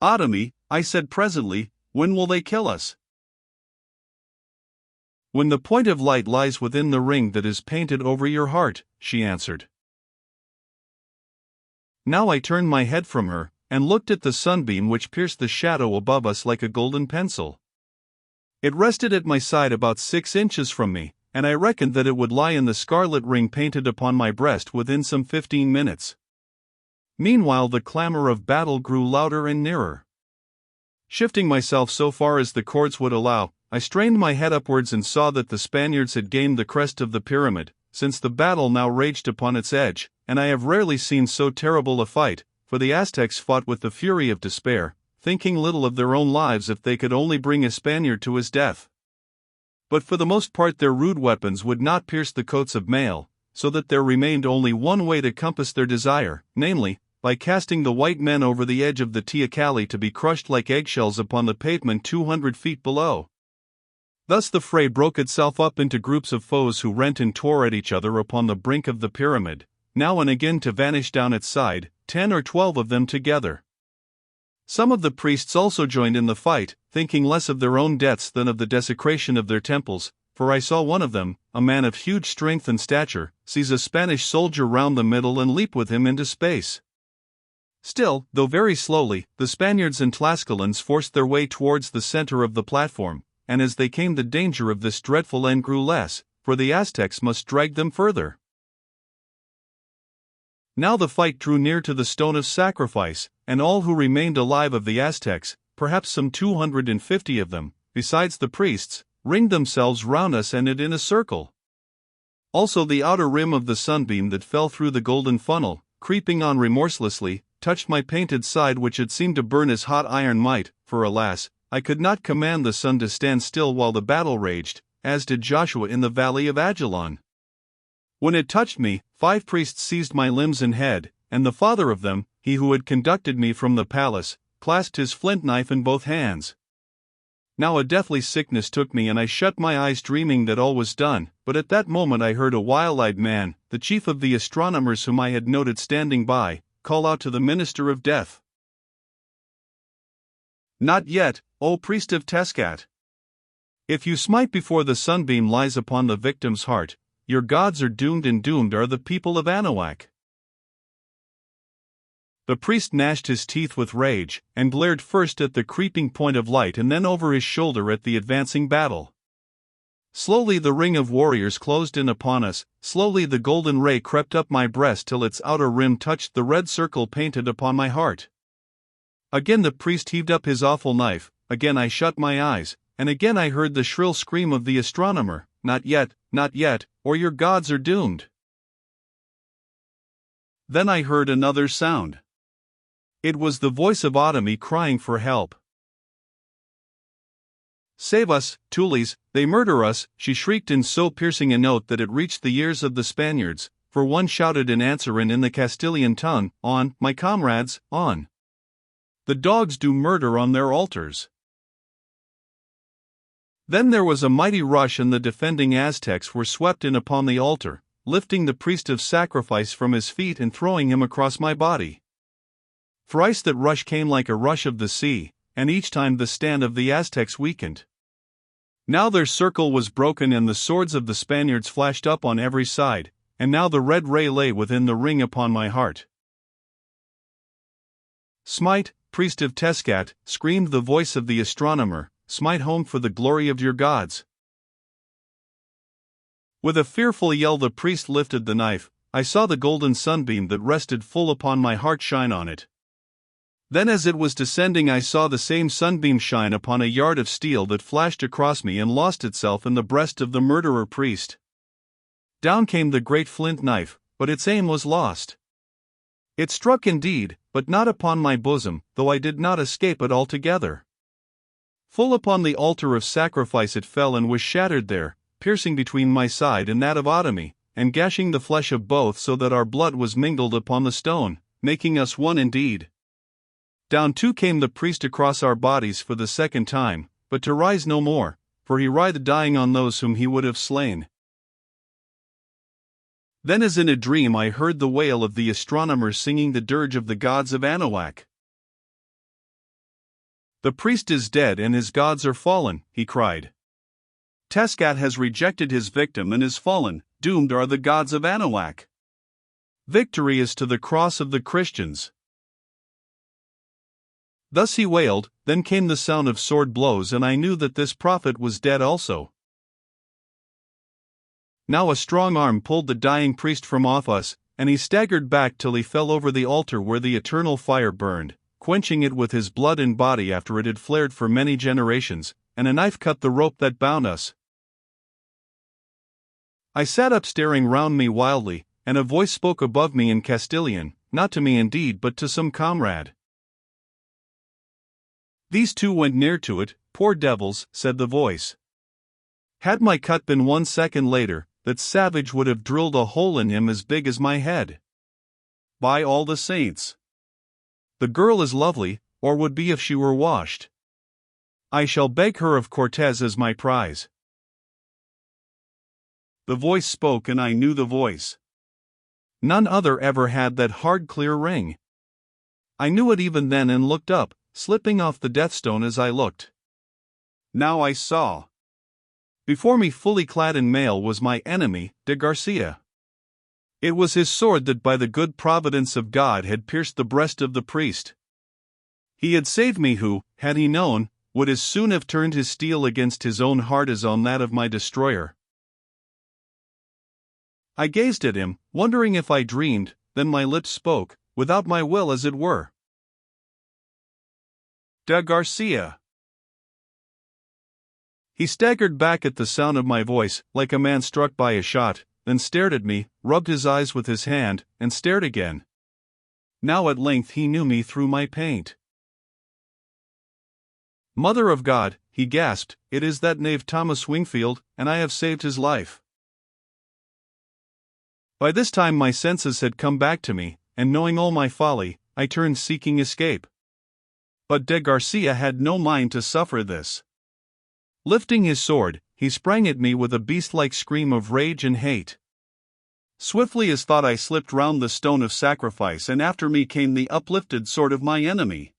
Otomi, I said presently, when will they kill us? When the point of light lies within the ring that is painted over your heart, she answered. Now I turned my head from her, and looked at the sunbeam which pierced the shadow above us like a golden pencil. It rested at my side about 6 inches from me, and I reckoned that it would lie in the scarlet ring painted upon my breast within some 15 minutes. Meanwhile the clamor of battle grew louder and nearer. Shifting myself so far as the cords would allow, I strained my head upwards and saw that the Spaniards had gained the crest of the pyramid, since the battle now raged upon its edge, and I have rarely seen so terrible a fight, for the Aztecs fought with the fury of despair, thinking little of their own lives if they could only bring a Spaniard to his death. But for the most part their rude weapons would not pierce the coats of mail, so that there remained only one way to compass their desire, namely, by casting the white men over the edge of the teocalli to be crushed like eggshells upon the pavement 200 feet below. Thus the fray broke itself up into groups of foes who rent and tore at each other upon the brink of the pyramid, now and again to vanish down its side, 10 or 12 of them together. Some of the priests also joined in the fight, thinking less of their own deaths than of the desecration of their temples, for I saw one of them, a man of huge strength and stature, seize a Spanish soldier round the middle and leap with him into space. Still, though very slowly, the Spaniards and Tlascalans forced their way towards the center of the platform, and as they came the danger of this dreadful end grew less, for the Aztecs must drag them further. Now the fight drew near to the stone of sacrifice, and all who remained alive of the Aztecs, perhaps some 250 of them, besides the priests, ringed themselves round us and it in a circle. Also the outer rim of the sunbeam that fell through the golden funnel, creeping on remorselessly, touched my painted side which had seemed to burn as hot iron might, for alas, I could not command the sun to stand still while the battle raged, as did Joshua in the valley of Ajalon. When it touched me, 5 priests seized my limbs and head, and the father of them, he who had conducted me from the palace, clasped his flint knife in both hands. Now a deathly sickness took me and I shut my eyes dreaming that all was done, but at that moment I heard a wild-eyed man, the chief of the astronomers whom I had noted standing by, call out to the minister of death. Not yet, O priest of Tezcat. If you smite before the sunbeam lies upon the victim's heart, your gods are doomed, and doomed are the people of Anahuac. The priest gnashed his teeth with rage, and glared first at the creeping point of light and then over his shoulder at the advancing battle. Slowly the ring of warriors closed in upon us, slowly the golden ray crept up my breast till its outer rim touched the red circle painted upon my heart. Again the priest heaved up his awful knife, again I shut my eyes, and again I heard the shrill scream of the astronomer, not yet, or your gods are doomed. Then I heard another sound. It was the voice of Otomi crying for help. Save us, Tulis, they murder us, she shrieked in so piercing a note that it reached the ears of the Spaniards, for one shouted in answer and in the Castilian tongue, on, my comrades, on. The dogs do murder on their altars. Then there was a mighty rush and the defending Aztecs were swept in upon the altar, lifting the priest of sacrifice from his feet and throwing him across my body. Thrice that rush came like a rush of the sea, and each time the stand of the Aztecs weakened. Now their circle was broken and the swords of the Spaniards flashed up on every side, and now the red ray lay within the ring upon my heart. Smite, priest of Tezcat, screamed the voice of the astronomer, smite home for the glory of your gods. With a fearful yell the priest lifted the knife. I saw the golden sunbeam that rested full upon my heart shine on it. Then as it was descending I saw the same sunbeam shine upon a yard of steel that flashed across me and lost itself in the breast of the murderer priest. Down came the great flint knife, but its aim was lost. It struck indeed, but not upon my bosom, though I did not escape it altogether. Full upon the altar of sacrifice it fell and was shattered there, piercing between my side and that of Otomi, and gashing the flesh of both so that our blood was mingled upon the stone, making us one indeed. Down too came the priest across our bodies for the second time, but to rise no more, for he writhed dying on those whom he would have slain. Then as in a dream I heard the wail of the astronomers singing the dirge of the gods of Anahuac. "The priest is dead and his gods are fallen," he cried. "Tescat has rejected his victim and is fallen, doomed are the gods of Anahuac. Victory is to the cross of the Christians." Thus he wailed, then came the sound of sword blows and I knew that this prophet was dead also. Now a strong arm pulled the dying priest from off us, and he staggered back till he fell over the altar where the eternal fire burned, quenching it with his blood and body after it had flared for many generations, and a knife cut the rope that bound us. I sat up staring round me wildly, and a voice spoke above me in Castilian, not to me indeed but to some comrade. "These two went near to it, poor devils," said the voice. "Had my cut been 1 second later, that savage would have drilled a hole in him as big as my head. By all the saints! The girl is lovely, or would be if she were washed. I shall beg her of Cortez as my prize." The voice spoke and I knew the voice. None other ever had that hard clear ring. I knew it even then and looked up, slipping off the deathstone as I looked. Now I saw. Before me, fully clad in mail, was my enemy, de Garcia. It was his sword that by the good providence of God had pierced the breast of the priest. He had saved me who, had he known, would as soon have turned his steel against his own heart as on that of my destroyer. I gazed at him, wondering if I dreamed, then my lips spoke, without my will as it were. "De Garcia." He staggered back at the sound of my voice, like a man struck by a shot, then stared at me, rubbed his eyes with his hand, and stared again. Now at length he knew me through my paint. "Mother of God," he gasped, "it is that knave Thomas Wingfield, and I have saved his life." By this time my senses had come back to me, and knowing all my folly, I turned seeking escape. But de Garcia had no mind to suffer this. Lifting his sword, he sprang at me with a beast-like scream of rage and hate. Swiftly as thought I slipped round the stone of sacrifice, and after me came the uplifted sword of my enemy.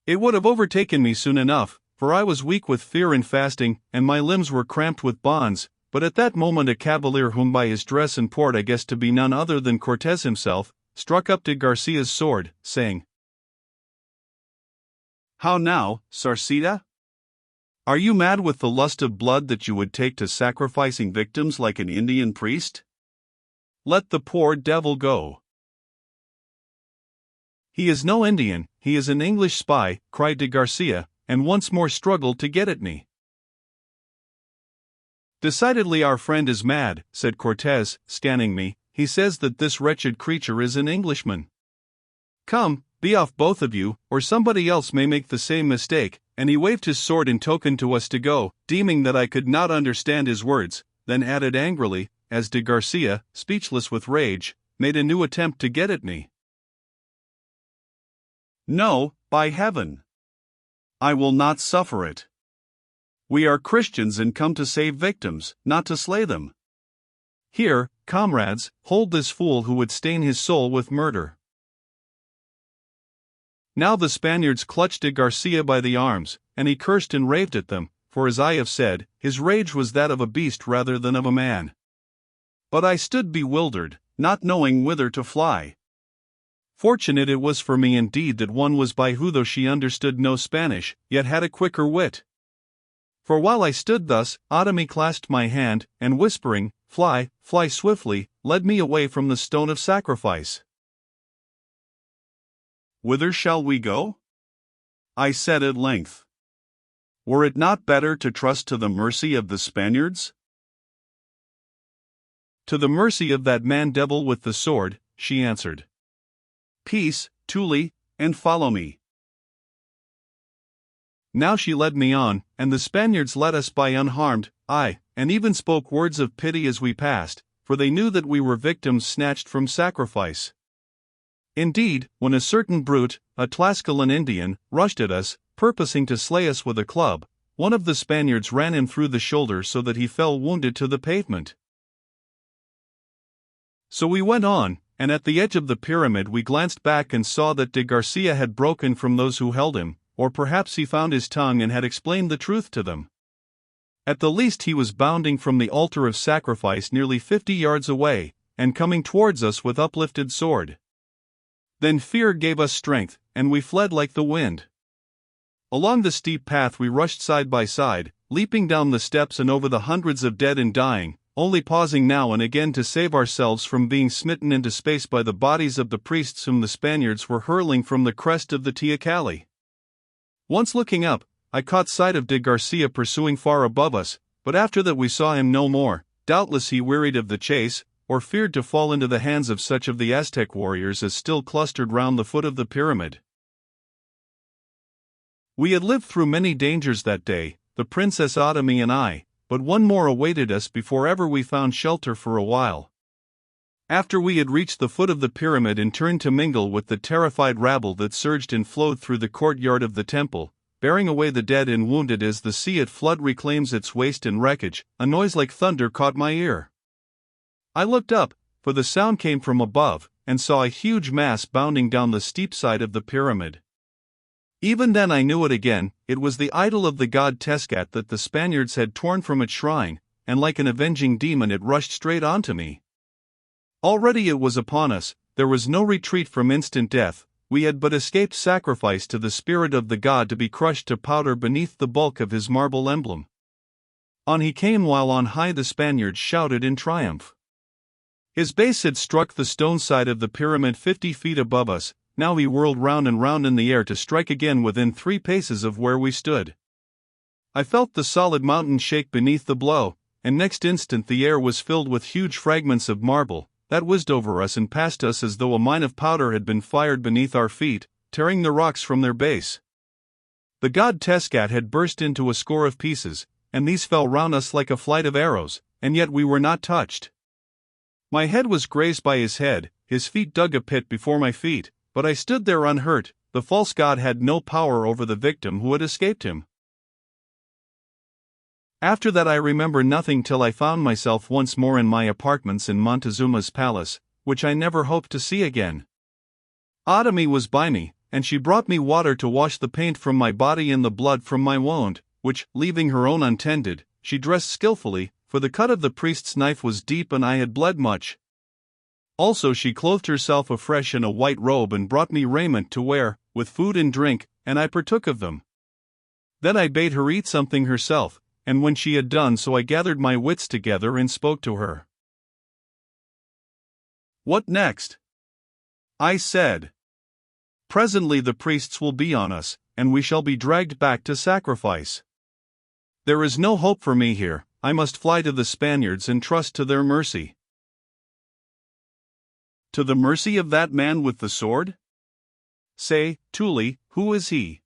It would have overtaken me soon enough, for I was weak with fear and fasting, and my limbs were cramped with bonds, but at that moment a cavalier whom by his dress and port I guessed to be none other than Cortez himself, struck up de Garcia's sword, saying, "How now, Sarcita? Are you mad with the lust of blood that you would take to sacrificing victims like an Indian priest? Let the poor devil go." "He is no Indian, he is an English spy," cried de Garcia, and once more struggled to get at me. "Decidedly our friend is mad," said Cortez, scanning me. "He says that this wretched creature is an Englishman. Come, be off both of you, or somebody else may make the same mistake," and he waved his sword in token to us to go, deeming that I could not understand his words, then added angrily, as de Garcia, speechless with rage, made a new attempt to get at me. "No, by heaven! I will not suffer it. We are Christians and come to save victims, not to slay them. Here, comrades, hold this fool who would stain his soul with murder." Now the Spaniards clutched de Garcia by the arms, and he cursed and raved at them, for as I have said, his rage was that of a beast rather than of a man. But I stood bewildered, not knowing whither to fly. Fortunate it was for me indeed that one was by who, though she understood no Spanish, yet had a quicker wit. For while I stood thus, Otomi clasped my hand, and whispering, "Fly, fly swiftly," led me away from the stone of sacrifice. "Whither shall we go?" I said at length. "Were it not better to trust to the mercy of the Spaniards?" "To the mercy of that man-devil with the sword," she answered. "Peace, Tuli, and follow me." Now she led me on, and the Spaniards let us by unharmed, aye, and even spoke words of pity as we passed, for they knew that we were victims snatched from sacrifice. Indeed, when a certain brute, a Tlascalan Indian, rushed at us, purposing to slay us with a club, one of the Spaniards ran him through the shoulder so that he fell wounded to the pavement. So we went on, and at the edge of the pyramid we glanced back and saw that de Garcia had broken from those who held him, or perhaps he found his tongue and had explained the truth to them. At the least he was bounding from the altar of sacrifice nearly 50 yards away, and coming towards us with uplifted sword. Then fear gave us strength, and we fled like the wind. Along the steep path we rushed side by side, leaping down the steps and over the hundreds of dead and dying, only pausing now and again to save ourselves from being smitten into space by the bodies of the priests whom the Spaniards were hurling from the crest of the Teocalli. Once looking up, I caught sight of de Garcia pursuing far above us, but after that we saw him no more. Doubtless he wearied of the chase, or feared to fall into the hands of such of the Aztec warriors as still clustered round the foot of the pyramid. We had lived through many dangers that day, the Princess Autumn and I, but one more awaited us before ever we found shelter for a while. After we had reached the foot of the pyramid and turned to mingle with the terrified rabble that surged and flowed through the courtyard of the temple, bearing away the dead and wounded as the sea at flood reclaims its waste and wreckage, a noise like thunder caught my ear. I looked up, for the sound came from above, and saw a huge mass bounding down the steep side of the pyramid. Even then I knew it again. It was the idol of the god Tezcat that the Spaniards had torn from its shrine, and like an avenging demon it rushed straight onto me. Already it was upon us. There was no retreat from instant death. We had but escaped sacrifice to the spirit of the god to be crushed to powder beneath the bulk of his marble emblem. On he came while on high the Spaniards shouted in triumph. His base had struck the stone side of the pyramid 50 feet above us. Now he whirled round and round in the air to strike again within 3 paces of where we stood. I felt the solid mountain shake beneath the blow, and next instant the air was filled with huge fragments of marble, that whizzed over us and past us as though a mine of powder had been fired beneath our feet, tearing the rocks from their base. The god Tezcat had burst into a score of pieces, and these fell round us like a flight of arrows, and yet we were not touched. My head was grazed by his head, his feet dug a pit before my feet, but I stood there unhurt. The false god had no power over the victim who had escaped him. After that I remember nothing till I found myself once more in my apartments in Montezuma's palace, which I never hoped to see again. Autumn was by me, and she brought me water to wash the paint from my body and the blood from my wound, which, leaving her own untended, she dressed skillfully, for the cut of the priest's knife was deep and I had bled much. Also she clothed herself afresh in a white robe and brought me raiment to wear, with food and drink, and I partook of them. Then I bade her eat something herself, and when she had done so I gathered my wits together and spoke to her. "What next?" I said. "Presently the priests will be on us, and we shall be dragged back to sacrifice. There is no hope for me here. I must fly to the Spaniards and trust to their mercy." "To the mercy of that man with the sword? Say, Tully, who is he?"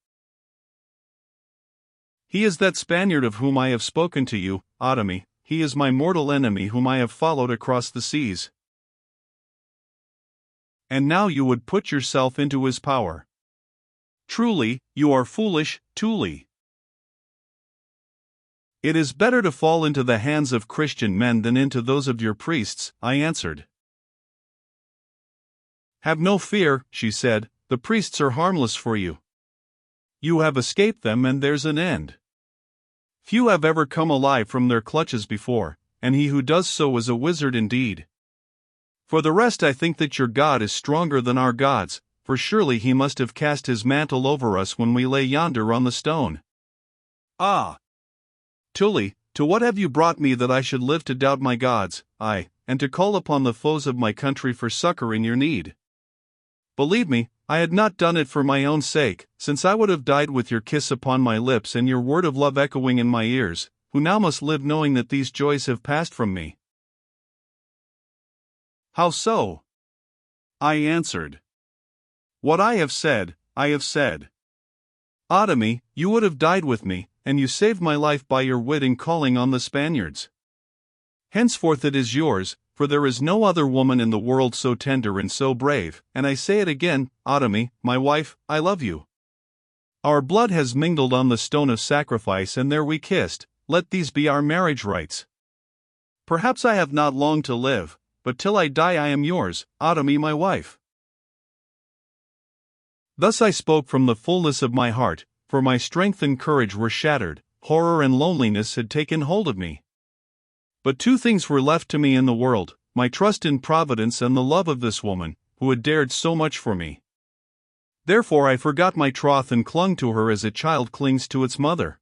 "He is that Spaniard of whom I have spoken to you, Autumn. He is my mortal enemy whom I have followed across the seas." "And now you would put yourself into his power. Truly, you are foolish, Tully." "It is better to fall into the hands of Christian men than into those of your priests," I answered. "Have no fear," she said, "the priests are harmless for you. You have escaped them and there's an end. Few have ever come alive from their clutches before, and he who does so is a wizard indeed. For the rest I think that your God is stronger than our gods, for surely he must have cast his mantle over us when we lay yonder on the stone. Ah! Tully, to what have you brought me that I should live to doubt my gods, aye, and to call upon the foes of my country for succor in your need? Believe me, I had not done it for my own sake, since I would have died with your kiss upon my lips and your word of love echoing in my ears, who now must live knowing that these joys have passed from me." "How so?" I answered. "What I have said, I have said. Autumn, you would have died with me, and you saved my life by your wit in calling on the Spaniards. Henceforth it is yours, for there is no other woman in the world so tender and so brave, and I say it again, Autumn, my wife, I love you. Our blood has mingled on the stone of sacrifice and there we kissed. Let these be our marriage rites. Perhaps I have not long to live, but till I die I am yours, Autumn, my wife." Thus I spoke from the fullness of my heart, for my strength and courage were shattered, horror and loneliness had taken hold of me. But two things were left to me in the world, my trust in Providence and the love of this woman, who had dared so much for me. Therefore I forgot my troth and clung to her as a child clings to its mother.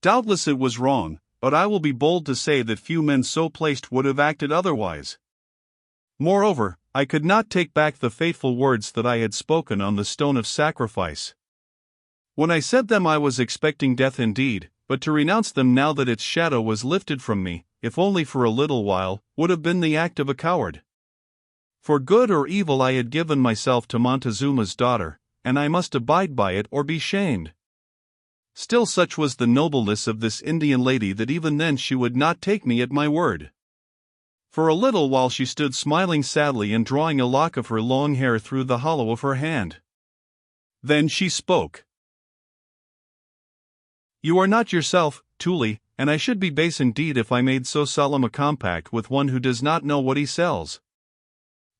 Doubtless it was wrong, but I will be bold to say that few men so placed would have acted otherwise. Moreover, I could not take back the fateful words that I had spoken on the stone of sacrifice. When I said them I was expecting death indeed, but to renounce them now that its shadow was lifted from me, if only for a little while, would have been the act of a coward. For good or evil I had given myself to Montezuma's daughter, and I must abide by it or be shamed. Still such was the nobleness of this Indian lady that even then she would not take me at my word. For a little while she stood smiling sadly and drawing a lock of her long hair through the hollow of her hand. Then she spoke. "You are not yourself, Tuli, and I should be base indeed if I made so solemn a compact with one who does not know what he sells.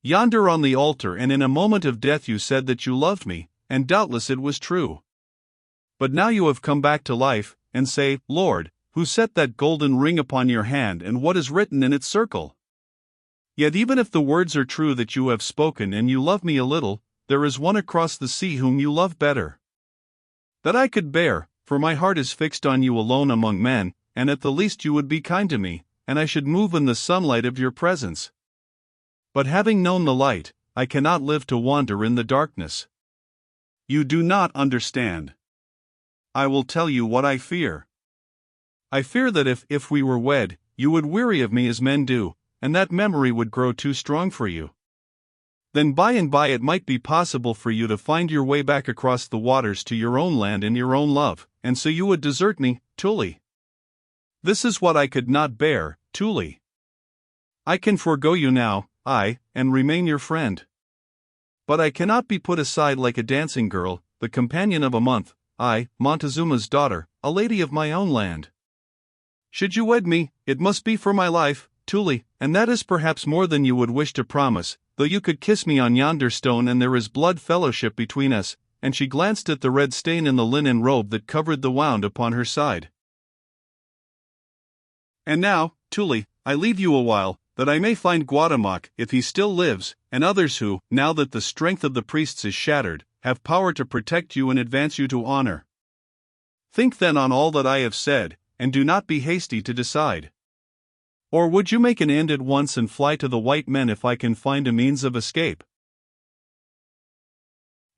Yonder on the altar and in a moment of death you said that you loved me, and doubtless it was true. But now you have come back to life, and say, Lord, who set that golden ring upon your hand and what is written in its circle? Yet even if the words are true that you have spoken and you love me a little, there is one across the sea whom you love better. That I could bear, for my heart is fixed on you alone among men, and at the least you would be kind to me, and I should move in the sunlight of your presence. But having known the light, I cannot live to wander in the darkness. You do not understand. I will tell you what I fear. I fear that if we were wed, you would weary of me as men do, and that memory would grow too strong for you. Then by and by it might be possible for you to find your way back across the waters to your own land and your own love, and so you would desert me, Tuli. This is what I could not bear, Tuli. I can forego you now, and remain your friend. But I cannot be put aside like a dancing girl, the companion of a month, Montezuma's daughter, a lady of my own land. Should you wed me, it must be for my life, Tuli, and that is perhaps more than you would wish to promise, though you could kiss me on yonder stone and there is blood fellowship between us," and she glanced at the red stain in the linen robe that covered the wound upon her side. "And now, Tuli, I leave you a while, that I may find Guatemoc if he still lives, and others who, now that the strength of the priests is shattered, have power to protect you and advance you to honor. Think then on all that I have said, and do not be hasty to decide. Or would you make an end at once and fly to the white men if I can find a means of escape?"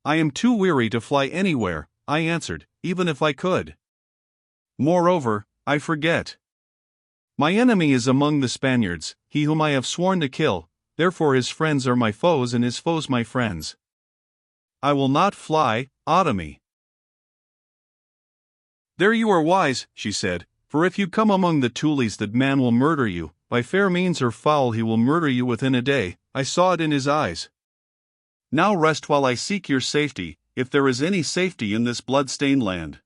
"I am too weary to fly anywhere," I answered, "even if I could. Moreover, I forget. My enemy is among the Spaniards, he whom I have sworn to kill, therefore his friends are my foes and his foes my friends. I will not fly, Otomi." "There you are wise," she said, "for if you come among the Tulis that man will murder you, by fair means or foul he will murder you within a day, I saw it in his eyes. Now rest while I seek your safety, if there is any safety in this blood-stained land."